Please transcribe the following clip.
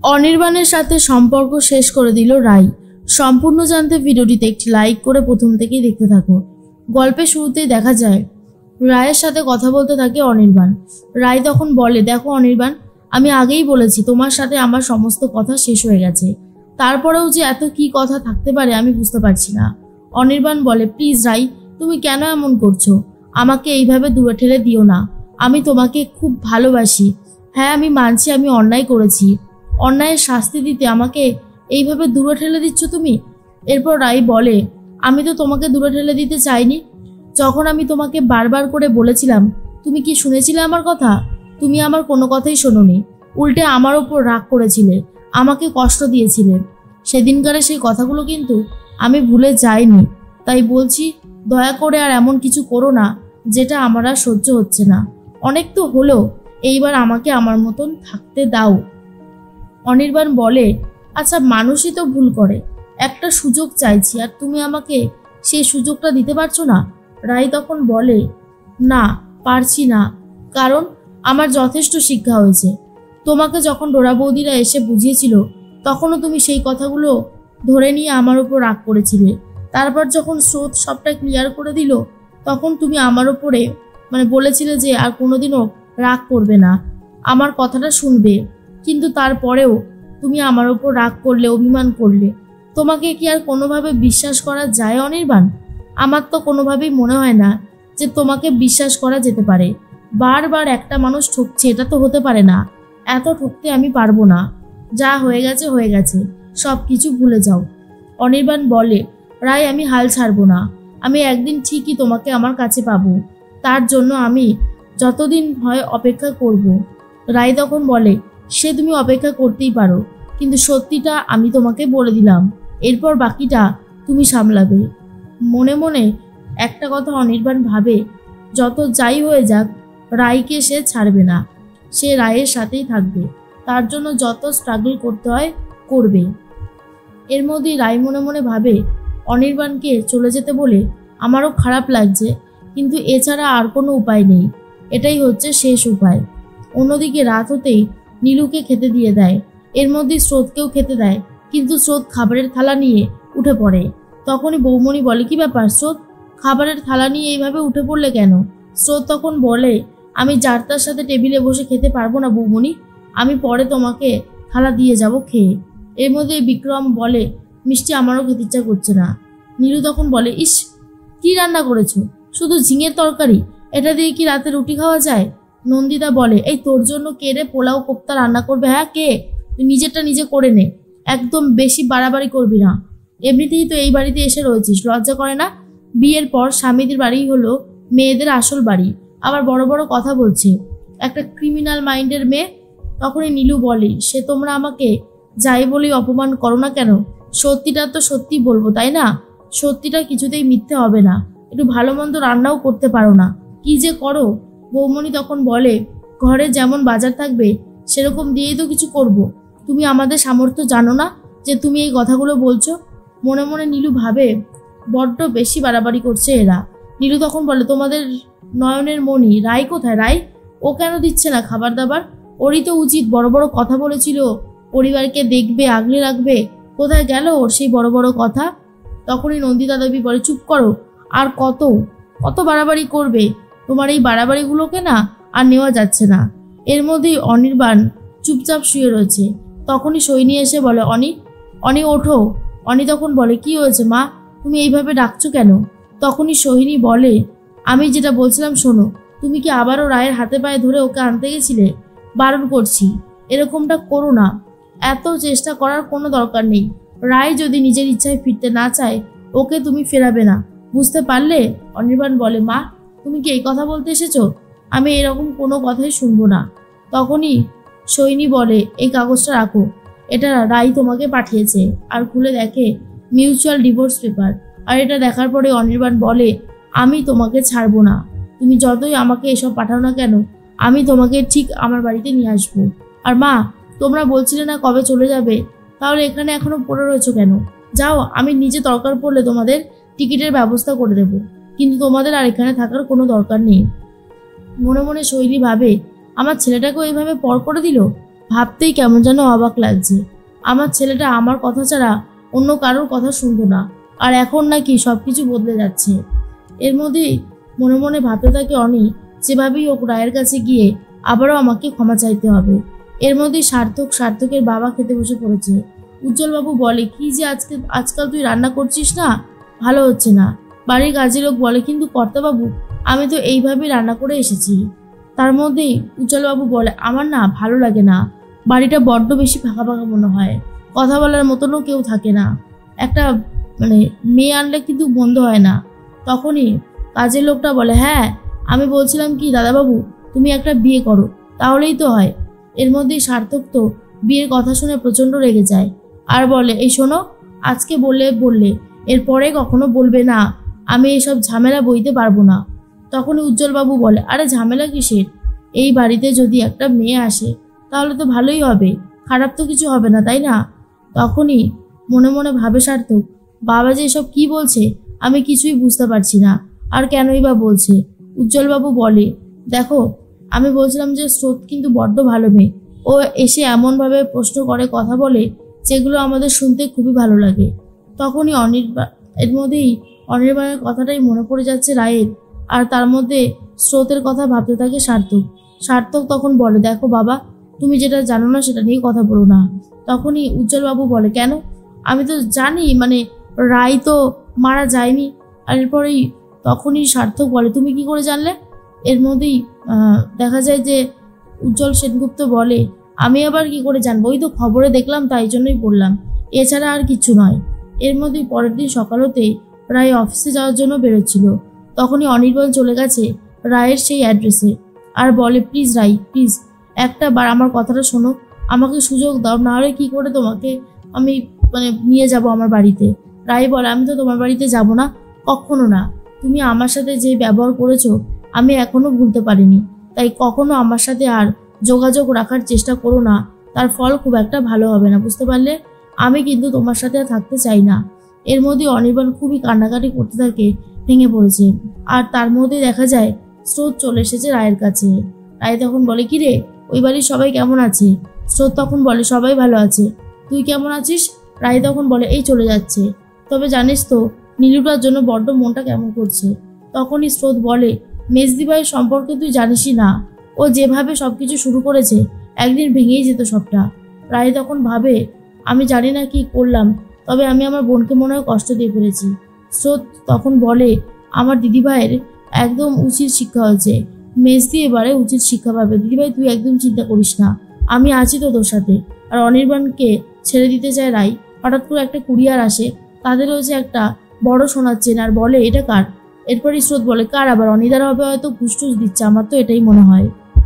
অনির্বাণের সাথে সম্পর্ক শেষ করে দিল রাই। সম্পূর্ণ জানতে ভিডিওটিতে একটি লাইক করে প্রথম থেকেই দেখতে থাকো। গল্পের শুরুতেই দেখা যায় রায়ের সাথে কথা বলতে থাকে অনির্বাণ। রাই তখন বলে, দেখো অনির্বাণ, আমি আগেই বলেছি তোমার সাথে আমার সমস্ত কথা শেষ হয়ে গেছে, তারপরেও যে এত কি কথা থাকতে পারে আমি বুঝতে পারছি না। অনির্বাণ বলে, প্লিজ রাই, তুমি কেন এমন করছো? আমাকে এইভাবে দূরে ঠেলে দিও না। আমি তোমাকে খুব ভালোবাসি। হ্যাঁ, আমি মানছি আমি অন্যায় করেছি। অন্যায়ের শাস্তি দিতে আমাকে এইভাবে দূরে ঠেলে দিচ্ছ তুমি। এরপর রাই বলে, আমি তো তোমাকে দূরে ঠেলে দিতে চাইনি। যখন আমি তোমাকে বারবার করে বলেছিলাম, তুমি কি শুনেছিলে আমার কথা? তুমি আমার কোনো কথাই শোনোনি, উল্টে আমার ওপর রাগ করেছিলে, আমাকে কষ্ট দিয়েছিলে। সেদিনকারে সেই কথাগুলো কিন্তু আমি ভুলে যাইনি। তাই বলছি, দয়া করে আর এমন কিছু করো না যেটা আমার আর সহ্য হচ্ছে না। অনেক তো হলো, এইবার আমাকে আমার মতন থাকতে দাও। অনির্বাণ বলে, আচ্ছা, মানুষই তো ভুল করে, একটা সুযোগ চাইছি আর তুমি আমাকে সেই সুযোগটা দিতে পারছো না। রাই তখন বলে, না, পারছি না, কারণ আমার যথেষ্ট শিক্ষা হয়েছে। তোমাকে যখন ডোরা বৌদিরা এসে বুঝিয়েছিল তখনও তুমি সেই কথাগুলো ধরে নিয়ে আমার উপর রাগ করেছিলে। তারপর যখন স্রোত সবটা ক্লিয়ার করে দিল তখন তুমি আমার উপরে বলেছিলে যে আর কোনোদিনও রাগ করবে না, আমার কথাটা শুনবে। কিন্তু তারপরেও তুমি আমার উপর রাগ করলে, অভিমান করলে। তোমাকে কি আর কোনোভাবে বিশ্বাস করা যায় অনির্বাণ? আমার তো কোনোভাবেই মনে হয় না যে তোমাকে বিশ্বাস করা যেতে পারে। বারবার একটা মানুষ ঠকছে, এটা তো হতে পারে না। এত ঠকতে আমি পারবো না। যা হয়ে গেছে হয়ে গেছে, সব কিছু ভুলে যাও। অনির্বাণ বলে, রাই, আমি হাল ছাড়বো না। আমি একদিন ঠিকই তোমাকে আমার কাছে পাবো। তার জন্য আমি যতদিন হয় অপেক্ষা করব। রাই তখন বলে, সে তুমি অপেক্ষা করতেই পারো, কিন্তু সত্যিটা আমি তোমাকে বলে দিলাম, এরপর বাকিটা তুমি সামলাবে। মনে মনে একটা কথা অনির্বাণ ভাবে, যত যাই হয়ে যাক রাইকে সে ছাড়বে না, সে রায়ের সাথেই থাকবে। তার জন্য যত স্ট্রাগল করতে হয় করবে। এর মধ্যেই রাই মনে মনে ভাবে, অনির্বাণকে চলে যেতে বলে আমারও খারাপ লাগছে, কিন্তু এছাড়া আর কোনো উপায় নেই, এটাই হচ্ছে শেষ উপায়। অন্যদিকে রাত হতেই নীলুকে খেতে দিয়ে দেয়, এর মধ্যে স্রোতকেও খেতে দেয়, কিন্তু স্রোত খাবারের থালা নিয়ে উঠে পড়ে। তখনই বৌমণি বলে, কি ব্যাপার স্রোত, খাবারের থালা নিয়ে এইভাবে উঠে পড়লে কেন? স্রোত তখন বলে, আমি যার তার সাথে টেবিলে বসে খেতে পারবো না বৌমণি, আমি পরে তোমাকে থালা দিয়ে যাব খেয়ে। এর মধ্যে বিক্রম বলে, মিষ্টি আমারও খেতে ইচ্ছা করছে না। নীলু তখন বলে, ইস, কি রান্না করেছো? শুধু ঝিঙের তরকারি, এটা দিয়ে কি রাতে রুটি খাওয়া যায়? নন্দিতা বলে, এই তোর জন্য কে রে পোলাও কোপ্তা রান্না করবে? হ্যাঁ, কে? তুই নিজেরটা নিজে করে নে, একদম বেশি বাড়াবাড়ি করবি না। এমনিতেই তো এই বাড়িতে এসে রয়েছিস, লজ্জা করে না? বিয়ের পর স্বামীদের বাড়ি হলো মেয়েদের আসল বাড়ি, আবার বড় বড় কথা বলছে, একটা ক্রিমিনাল মাইন্ডের মেয়ে। তখনই নীলু বলে, সে তোমরা আমাকে যাই বলেই অপমান করো না কেন, সত্যিটা তো সত্যি বলবো, তাই না? সত্যিটা কিছুতেই মিথ্যে হবে না। একটু ভালো মন্দ রান্নাও করতে পারো না, কি যে করো। বৌমণি তখন বলে, ঘরে যেমন বাজার থাকবে সেরকম দিয়েই তো কিছু করব। তুমি আমাদের সামর্থ্য জানো না যে তুমি এই কথাগুলো বলছো? মনে মনে নীলু ভাবে, বড্ড বেশি বাড়াবাড়ি করছে এরা। নীলু তখন বলে, তোমাদের নয়নের মণি রাই কোথায়? রাই, ও কেন দিচ্ছে না খাবার দাবার? ওরই তো উচিত, বড় বড় কথা বলেছিল, পরিবারকে দেখবে, আগলে রাখবে, কোথায় গেল ওর সেই বড় বড় কথা? তখনই নন্দিতা দেবী বলে, চুপ করো, আর কত কত বাড়াবাড়ি করবে? তোমার এই বাড়াবাড়িগুলোকে না আর নেওয়া যাচ্ছে না। এর মধ্যেই অনির্বাণ চুপচাপ শুয়ে রয়েছে। তখনই সৈনী এসে বলে, অনি ওঠো। অনি তখন বলে, কি হয়েছে মা, তুমি এইভাবে ডাকছো কেন? তখনই সোহিনী বলে, আমি যেটা বলছিলাম শোনো, তুমি কি আবারও রায়ের হাতে পায়ে ধরে ওকে আনতে গেছিলে? বারণ করছি, এরকমটা করো না। এত চেষ্টা করার কোনো দরকার নেই। রায় যদি নিজের ইচ্ছায় ফিরতে না চায়, ওকে তুমি ফেরাবে না, বুঝতে পারলে? অনির্বাণ বলে, মা, তুমি কি এই কথা বলতে এসেছো? আমি এরকম কোনো কথাই শুনবো না। তখনই সৈনী বলে, এই কাগজটা রাখো, এটা রাই তোমাকে পাঠিয়েছে। আর খুলে দেখে মিউচুয়াল ডিভোর্স পেপার। আর এটা দেখার পরে অনির্বাণ বলে, আমি তোমাকে ছাড়বো না, তুমি যতই আমাকে এসব পাঠাও না কেন, আমি তোমাকে ঠিক আমার বাড়িতে নিয়ে আসবো। আর মা, তোমরা বলছিলে না কবে চলে যাবে, তাহলে এখানে এখনো পড়ে রয়েছো কেন? যাও, আমি নিজে দরকার পড়লে তোমাদের টিকিটের ব্যবস্থা করে দেবো, কিন্তু তোমাদের আর এখানে থাকার কোনো দরকার নেই। মনে মনে শৈলী ভাবে, আমার ছেলেটাকেও এইভাবে পর করে দিল, ভাবতেই কেমন যেন অবাক লাগছে। আমার ছেলেটা আমার কথা ছাড়া অন্য কারোর কথা শুনতো না, আর এখন নাকি সবকিছু বদলে যাচ্ছে। এর মধ্যেই মনে মনে ভাবতে থাকে অনি, যেভাবেই হোক রায়ের কাছে গিয়ে আবারও আমাকে ক্ষমা চাইতে হবে। এর মধ্যেই সার্থকের বাবা খেতে বসে পড়েছে। উজ্জ্বলবাবু বলে, কি যে আজকাল তুই রান্না করছিস না, ভালো হচ্ছে না। বাড়ির কাজের লোক বলে, কিন্তু কর্তাবাবু আমি তো এইভাবেই রান্না করে এসেছি। তার মধ্যেই উজ্জ্বলবাবু বলে, আমার না ভালো লাগে না, বাড়িটা বড্ড বেশি ফাঁকা ফাঁকা মনে হয়, কথা বলার মতনও কেউ থাকে না, একটা মেয়ে আনলে কিন্তু বন্ধ হয় না। তখনই কাজের লোকটা বলে, হ্যাঁ আমি বলছিলাম কি দাদাবাবু, তুমি একটা বিয়ে করো, তাহলেই তো হয়। এর মধ্যেই সার্থক তো বিয়ের কথা শুনে প্রচণ্ড রেগে যায় আর বলে, এই শোনো, আজকে বললে এরপরে কখনো বলবে না, আমি এসব ঝামেলা বইতে পারবো না। তখনই উজ্জ্বলবাবু বলে, আরে ঝামেলা কিসের, এই বাড়িতে যদি একটা মেয়ে আসে তাহলে তো ভালোই হবে, খারাপ তো কিছু হবে না, তাই না? তখনই মনে মনে ভাবে সার্থক, বাবা যে এসব কি বলছে আমি কিছুই বুঝতে পারছি না, আর কেনই বা বলছে। উজ্জ্বলবাবু বলে, দেখো আমি বলছিলাম যে স্রোত কিন্তু বড্ড ভালো মেয়ে, ও এসে এমনভাবে প্রশ্ন করে, কথা বলে, যেগুলো আমাদের শুনতে খুবই ভালো লাগে। তখনই এর মধ্যেই অনির্বাণের কথাটাই মনে পড়ে যাচ্ছে রায়ের, আর তার মধ্যে স্রোতের কথা ভাবতে থাকে সার্থক তখন বলে, দেখো বাবা, তুমি যেটা জানো না সেটা নিয়ে কথা বলো না। তখনই উজ্জ্বলবাবু বলে, কেন? আমি তো জানি রায় তো মারা যায়নি। আর এরপরেই তখনই সার্থক বলে, তুমি কি করে জানলে? এর মধ্যেই দেখা যায় যে উজ্জ্বল সেনগুপ্ত বলে, আমি আবার কি করে জানবো, ওই তো খবরে দেখলাম তাই জন্যই বললাম, এছাড়া আর কিছু নয়। এর মধ্যেই পরের দিন সকাল হতেই রায় অফিসে যাওয়ার জন্য বেরোচ্ছিল। তখনই অনির্বাণ চলে গেছে রায়ের সেই অ্যাড্রেসে আর বলে, প্লিজ রাই, প্লিজ একটা বার আমার কথাটা শোনো, আমাকে সুযোগ দাও, নাহলে কি করে তোমাকে আমি নিয়ে যাব আমার বাড়িতে। রায় বলে, আমি তো তোমার বাড়িতে যাব না, কখনো না। তুমি আমার সাথে যে ব্যবহার করেছো আমি এখনো ভুলতে পারিনি, তাই কখনো আমার সাথে আর যোগাযোগ রাখার চেষ্টা করো না, তার ফল খুব একটা ভালো হবে না, বুঝতে পারলে? আমি কিন্তু তোমার সাথে আর থাকতে চাই না। এর মধ্যে অনির্বাণ খুবই কান্নাকাটি করতে থাকে, ভেঙে পড়েছে। আর তার মধ্যে দেখা যায় স্রোত চলে এসেছে রায়ের কাছে। রায় তখন বলে, কি রে, ওই বাড়ির সবাই কেমন আছে? স্রোত তখন বলে, সবাই ভালো আছে, তুই কেমন আছিস? রায় তখন বলে, এই চলে যাচ্ছে, তবে জানিস তো নীলুটার জন্য বড্ড মনটা কেমন করছে। তখনই স্রোত বলে, মেজদি ভাইয়ের সম্পর্কে তুই জানিসই না, ও যেভাবে সবকিছু শুরু করেছে একদিন ভেঙেই যেত সবটা। রায় তখন ভাবে, আমি জানি না কি করলাম, তবে আমি আমার বোনকে মনে হয় কষ্ট দিয়ে ফেলেছি। স্রোত তখন বলে, আমার দিদিভাইয়ের একদম উচিত শিক্ষা হয়েছে, মেজদি এবারে উচিত শিক্ষা পাবে। দিদিভাই তুই একদম চিন্তা করিস না, আমি আছি তো তোর সাথে। আর অনির্বাণকে ছেড়ে দিতে চায় রাই। হঠাৎ করে একটা কুরিয়ার আসে, তাদের হচ্ছে একটা বড় সোনার চেন, আর বলে, এটা কার? এরপরই স্রোত বলে, কার আবার? অনিদার হবে, হয়তো ঘুষ টুস দিচ্ছে, আমার তো এটাই মনে হয়।